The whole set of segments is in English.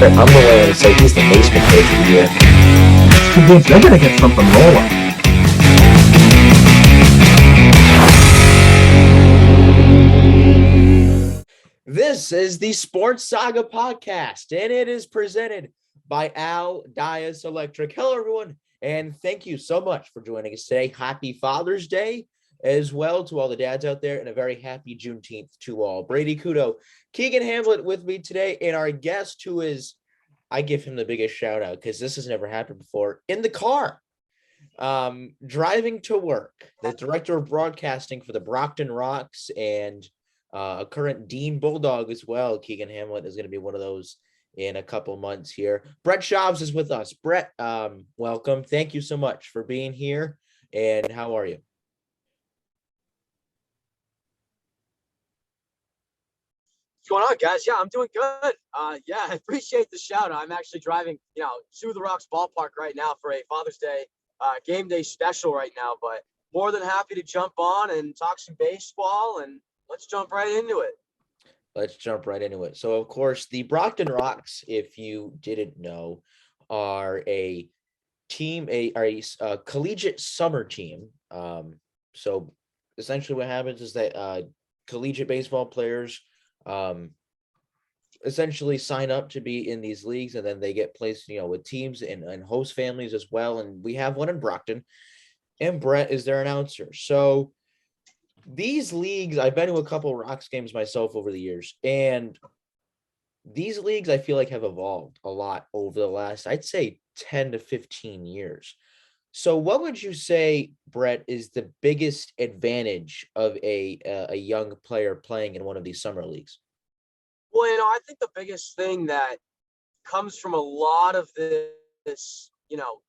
I'm willing to say he's the basement coach of the year. Two games, they're gonna get something rolling. This is the Sports Saga podcast, and it is presented by Al Dias Electric. Hello, everyone, and thank you so much for joining us today. Happy Father's Day as well to all the dads out there, and a very happy Juneteenth to all. Brady Kudo, Keegan Hamlet with me today, and our guest who is, I give him the biggest shout out because this has never happened before, in the car, driving to work, the director of broadcasting for the Brockton Rocks and a current Dean Bulldog as well. Keegan Hamlet is going to be one of those in a couple months here. BRETT CHAVES is with us. Brett, welcome. Thank you so much for being here. And how are you? What's going on, guys? Yeah, I'm doing good. I appreciate the shout out. I'm actually driving, to the Rocks ballpark right now for a Father's Day game day special right now, but more than happy to jump on and talk some baseball, and let's jump right into it. Let's jump right into it. So, of course, the Brockton Rocks, if you didn't know, are a team, a collegiate summer team. So essentially what happens is that collegiate baseball players essentially sign up to be in these leagues, and then they get placed, with teams and host families as well. And we have one in Brockton, and Brett is their announcer. So these leagues, I've been to a couple Rocks games myself over the years, and these leagues I feel like have evolved a lot over the last, I'd say 10 to 15 years. So what would you say, Brett, is the biggest advantage of a young player playing in one of these summer leagues? Well, I think the biggest thing that comes from a lot of this,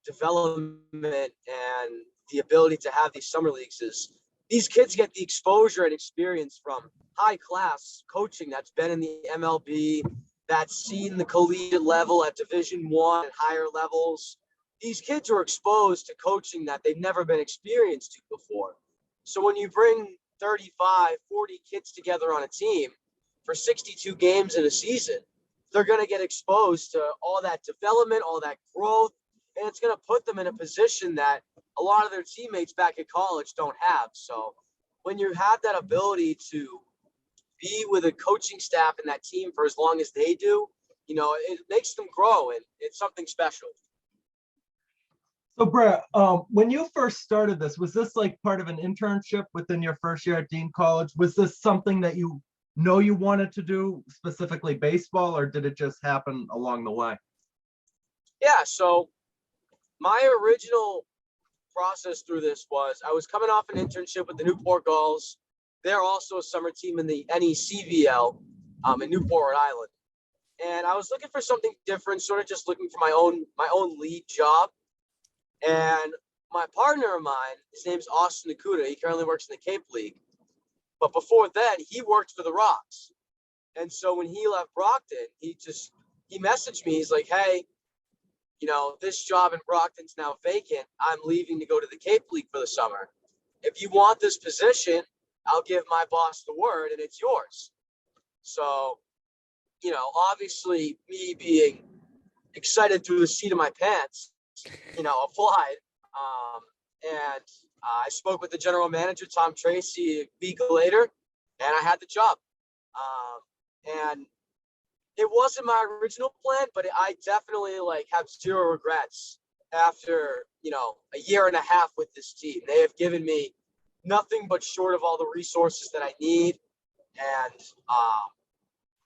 development and the ability to have these summer leagues is these kids get the exposure and experience from high class coaching that's been in the MLB, that's seen the collegiate level at Division I and higher levels. These kids are exposed to coaching that they've never been experienced to before. So when you bring 35, 40 kids together on a team for 62 games in a season, they're going to get exposed to all that development, all that growth, and it's going to put them in a position that a lot of their teammates back at college don't have. So when you have that ability to be with a coaching staff and that team for as long as they do, it makes them grow, and it's something special. So, Brett, when you first started this, was this like part of an internship within your first year at Dean College? Was this something that you wanted to do, specifically baseball, or did it just happen along the way? Yeah, so my original process through this was I was coming off an internship with the Newport Gulls. They're also a summer team in the NECVL in Newport, Rhode Island. And I was looking for something different, sort of just looking for my own lead job. And my partner of mine, his name's Austin Nakuda. He currently works in the Cape League. But before that, he worked for the Rocks. And so when he left Brockton, he messaged me. He's like, hey, this job in Brockton's now vacant. I'm leaving to go to the Cape League for the summer. If you want this position, I'll give my boss the word and it's yours. So, obviously me being excited through the seat of my pants, applied. And I spoke with the general manager, Tom Tracy, a week later, and I had the job. And it wasn't my original plan, but I definitely have zero regrets after, a year and a half with this team. They have given me nothing but short of all the resources that I need. And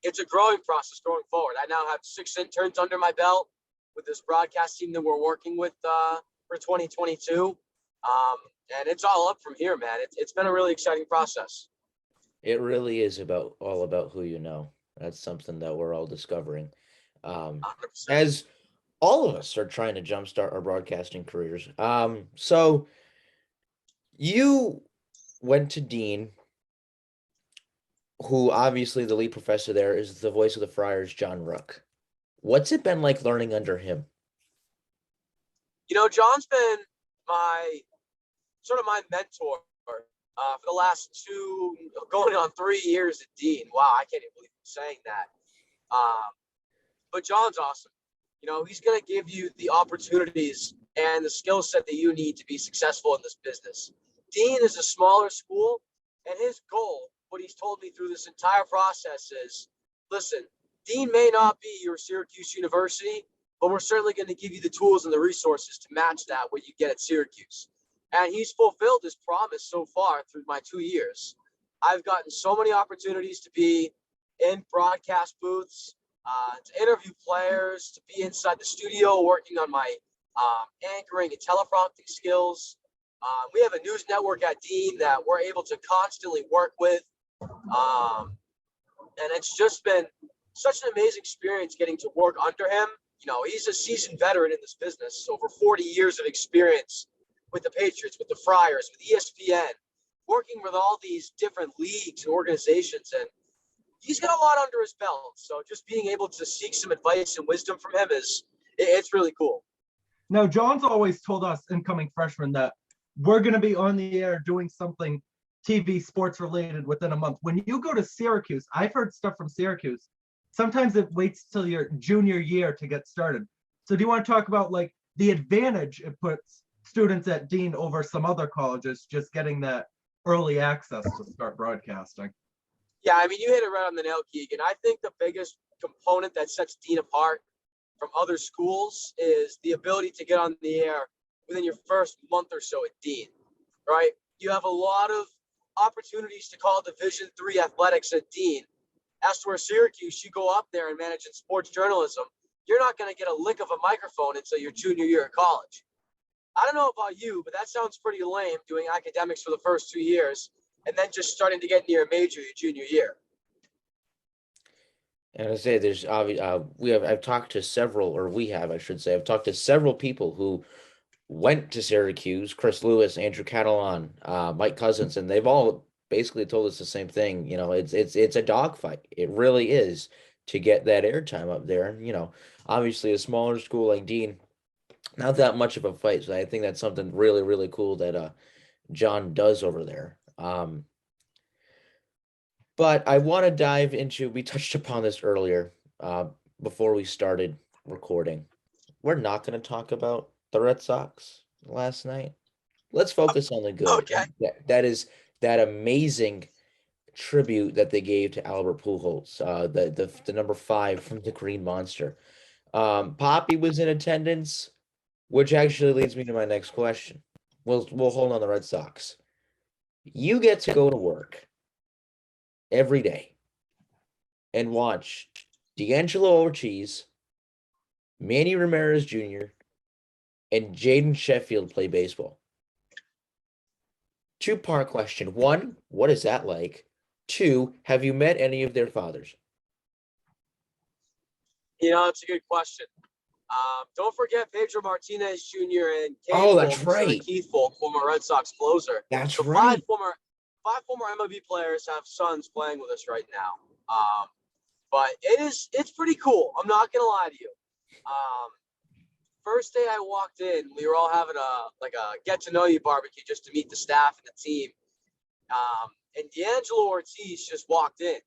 it's a growing process going forward. I now have 6 interns under my belt with this broadcast team that we're working with for 2022. And it's all up from here, man. It's been a really exciting process. It really is all about who you know. That's something that we're all discovering. 100%. As all of us are trying to jumpstart our broadcasting careers. So you went to Dean, who obviously the lead professor there is the voice of the Friars, John Rook. What's it been like learning under him? John's been my mentor for the last 2, going on 3 years at Dean. Wow, I can't even believe I'm saying that. but John's awesome. You know, he's going to give you the opportunities and the skill set that you need to be successful in this business. Dean is a smaller school, and his goal, what he's told me through this entire process is, listen, Dean may not be your Syracuse University, but we're certainly going to give you the tools and the resources to match that what you get at Syracuse. And he's fulfilled his promise so far through my 2 years. I've gotten so many opportunities to be in broadcast booths, to interview players, to be inside the studio working on my anchoring and teleprompting skills. We have a news network at Dean that we're able to constantly work with. And it's just been such an amazing experience getting to work under him. You know, he's a seasoned veteran in this business, over 40 years of experience with the Patriots, with the Friars, with ESPN, working with all these different leagues and organizations. And he's got a lot under his belt. So just being able to seek some advice and wisdom from him it's really cool. Now, John's always told us incoming freshmen that we're going to be on the air doing something TV sports related within a month. When you go to Syracuse, I've heard stuff from Syracuse. Sometimes it waits till your junior year to get started. So do you want to talk about like the advantage it puts students at Dean over some other colleges, just getting that early access to start broadcasting? Yeah, I mean, you hit it right on the nail, Keegan. I think the biggest component that sets Dean apart from other schools is the ability to get on the air within your first month or so at Dean, right? You have a lot of opportunities to call Division III athletics at Dean. As to where Syracuse, you go up there and manage in sports journalism, you're not going to get a lick of a microphone until your junior year of college. I don't know about you, but that sounds pretty lame, doing academics for the first 2 years and then just starting to get near a major your junior year. And I say there's I've talked to several people who went to Syracuse, Chris Lewis, Andrew Catalan, Mike Cousins, and they've all basically told us the same thing. You know, it's a dogfight. It really is to get that airtime up there. And, you know, obviously a smaller school like Dean, not that much of a fight. So I think that's something really, really cool that John does over there. But I want to dive into, we touched upon this earlier before we started recording. We're not going to talk about the Red Sox last night. Let's focus on the good. Okay. That is that amazing tribute that they gave to Albert Pujols, the number 5 from the Green Monster. Poppy was in attendance, which actually leads me to my next question. We'll hold on the Red Sox. You get to go to work every day and watch D'Angelo Ortiz, Manny Ramirez Jr., and Jaden Sheffield play baseball. 2-part question. 1, what is that like? 2, have you met any of their fathers? You know, it's a good question. Don't forget Pedro Martinez Jr. and Keith Folk, former Red Sox closer. That's so right. Five former MLB players have sons playing with us right now. But it's pretty cool. I'm not gonna lie to you. First day I walked in, we were all having a get to know you barbecue just to meet the staff and the team. And D'Angelo Ortiz just walked in.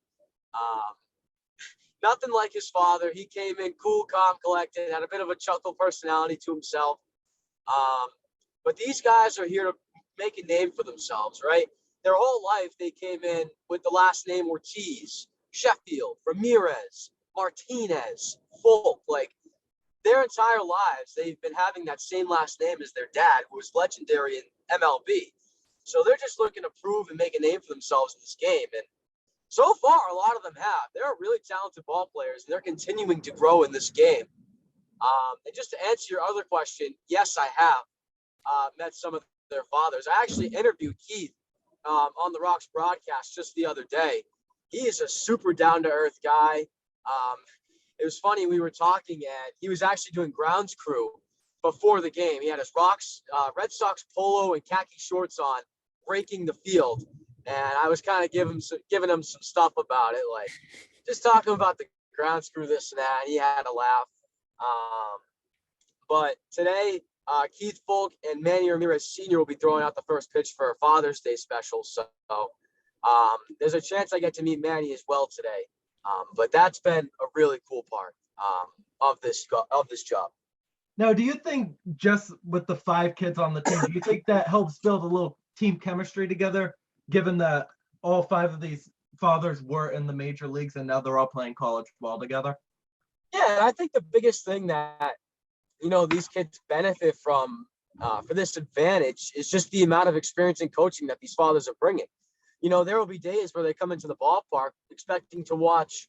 Nothing like his father. He came in cool, calm, collected, had a bit of a chuckle personality to himself. But these guys are here to make a name for themselves, right? Their whole life, they came in with the last name Ortiz, Sheffield, Ramirez, Martinez, Folk. Like, their entire lives, they've been having that same last name as their dad, who was legendary in MLB. So they're just looking to prove and make a name for themselves in this game. And so far, a lot of them have. They're really talented ball players, and they're continuing to grow in this game. And just to answer your other question, yes, I have met some of their fathers. I actually interviewed Keith on the Rocks broadcast just the other day. He is a super down-to-earth guy. It was funny, we were talking, and he was actually doing grounds crew before the game. He had his Red Sox polo and khaki shorts on, raking the field. And I was kind of giving him some stuff about it, like just talking about the grounds crew, this and that, and he had a laugh. But today, Keith Folk and Manny Ramirez Sr. will be throwing out the first pitch for a Father's Day special. So there's a chance I get to meet Manny as well today. But that's been a really cool part. of this job. Now, do you think just with the 5 kids on the team, do you think that helps build a little team chemistry together, given that all 5 of these fathers were in the major leagues and now they're all playing college ball together? Yeah, and I think the biggest thing that these kids benefit from for this advantage is just the amount of experience and coaching that these fathers are bringing. There will be days where they come into the ballpark expecting to watch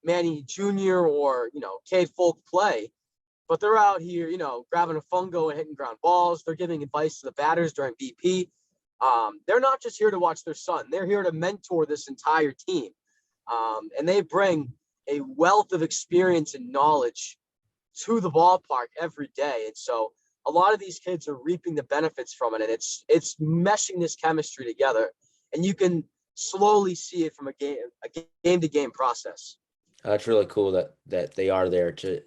Manny Jr. or Cade Folk play, but they're out here, grabbing a fungo and hitting ground balls. They're giving advice to the batters during BP. They're not just here to watch their son; they're here to mentor this entire team, and they bring a wealth of experience and knowledge to the ballpark every day. And so a lot of these kids are reaping the benefits from it, and it's meshing this chemistry together, and you can slowly see it from a game to game process. It's really cool that they are there to,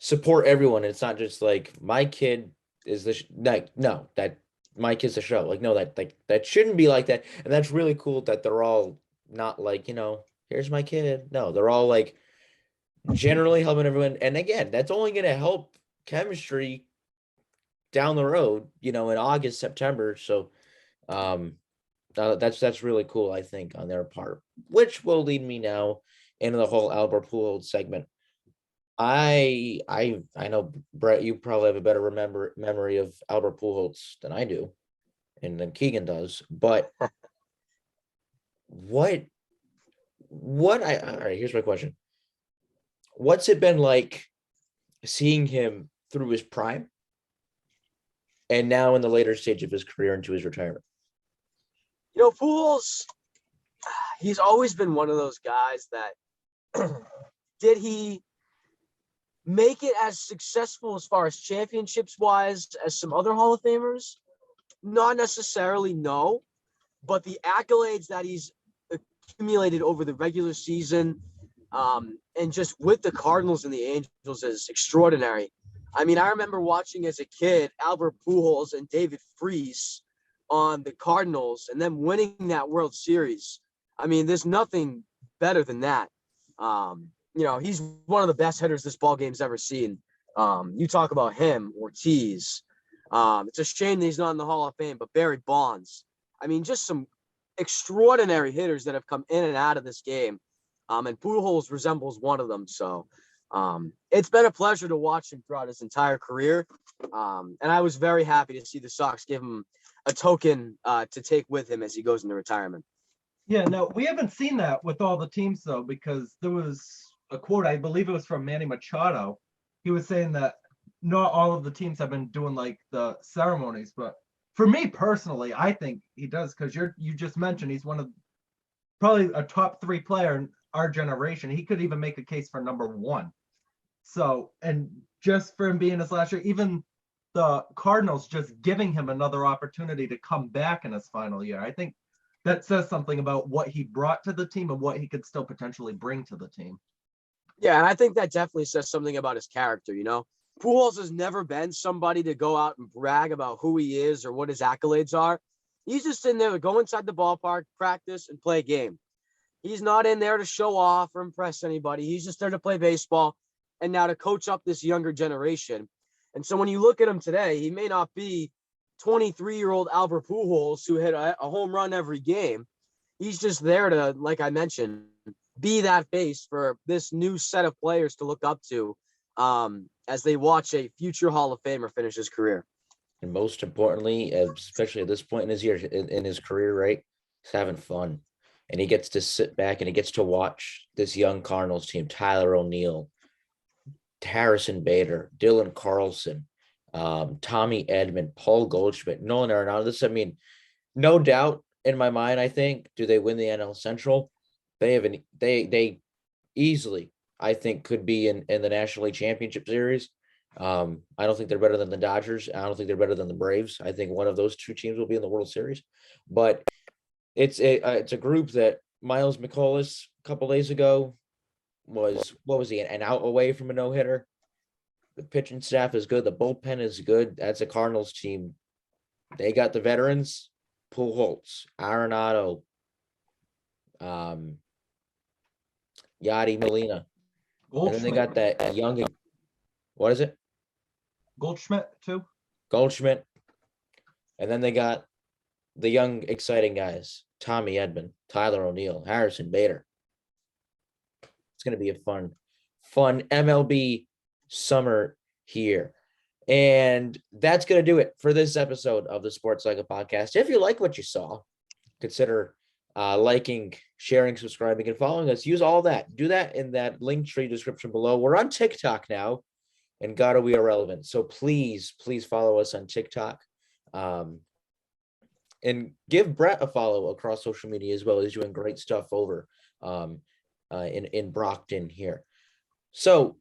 support everyone. It's not just like my kid is no, that my kid's the show. Like, no, that shouldn't be like that. And that's really cool that they're all not like, here's my kid. No, they're all like generally helping everyone. And again, that's only going to help chemistry down the road, in August, September. So that's really cool, I think, on their part, which will lead me now into the whole Albert Pujols segment. I know, Brett, you probably have a better memory of Albert Pujols than I do, and than Keegan does. But all right, here's my question. What's it been like seeing him through his prime and now in the later stage of his career into his retirement? Pujols, he's always been one of those guys that did he make it as successful as far as championships wise as some other Hall of Famers? Not necessarily, no. But the accolades that he's accumulated over the regular season and just with the Cardinals and the Angels is extraordinary. I mean, I remember watching as a kid Albert Pujols and David Freese on the Cardinals and them winning that World Series. I mean, there's nothing better than that. He's one of the best hitters this ball game's ever seen. You talk about him, Ortiz. It's a shame that he's not in the Hall of Fame, but Barry Bonds. I mean, just some extraordinary hitters that have come in and out of this game. And Pujols resembles one of them. So it's been a pleasure to watch him throughout his entire career. And I was very happy to see the Sox give him a token to take with him as he goes into retirement. Yeah, no, we haven't seen that with all the teams, though, because there was a quote, I believe it was from Manny Machado. He was saying that not all of the teams have been doing like the ceremonies, but for me personally, I think he does, because you just mentioned he's one of probably a top 3 player in our generation. He could even make a case for number 1. So, and just for him being his last year, even the Cardinals just giving him another opportunity to come back in his final year, I think that says something about what he brought to the team and what he could still potentially bring to the team. Yeah, and I think that definitely says something about his character, Pujols has never been somebody to go out and brag about who he is or what his accolades are. He's just in there to go inside the ballpark, practice, and play a game. He's not in there to show off or impress anybody. He's just there to play baseball and now to coach up this younger generation. And so when you look at him today, he may not be 23-year-old Albert Pujols who hit a home run every game. He's just there to, like I mentioned, be that face for this new set of players to look up to as they watch a future Hall of Famer finish his career. And most importantly, especially at this point in his year, in his career, right, he's having fun. And he gets to sit back and he gets to watch this young Cardinals team, Tyler O'Neill, Harrison Bader, Dylan Carlson, Tommy Edman, Paul Goldschmidt, Nolan Arenado. This, I mean, no doubt in my mind, I think, do they win the NL Central? They easily, I think, could be in the National League Championship Series. I don't think they're better than the Dodgers. I don't think they're better than the Braves. I think one of those 2 teams will be in the World Series. But it's a group that Miles McCullough a couple days ago was, what was he, an out away from a no-hitter? The pitching staff is good. The bullpen is good. That's a Cardinals team. They got the veterans, Pujols, Arenado, Yadi Molina. And then they got Goldschmidt, that young, what is it? Goldschmidt too. Goldschmidt. And then they got the young, exciting guys, Tommy Edman, Tyler O'Neill, Harrison Bader. It's going to be a fun MLB summer here. And that's going to do it for this episode of the Sports Saga podcast. If you like what you saw, consider liking, sharing, subscribing, and following us. Use all that. Do that in that link tree description below. We're on TikTok now, and God, we are relevant. So please follow us on TikTok. And give Brett a follow across social media as well. He's doing great stuff over in Brockton here. So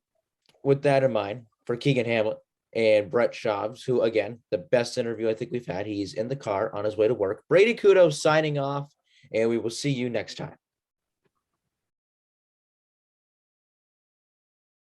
with that in mind, for Keegan Hamlet and Brett Chaves, who, again, the best interview I think we've had. He's in the car on his way to work. Brady Kudo signing off, and we will see you next time.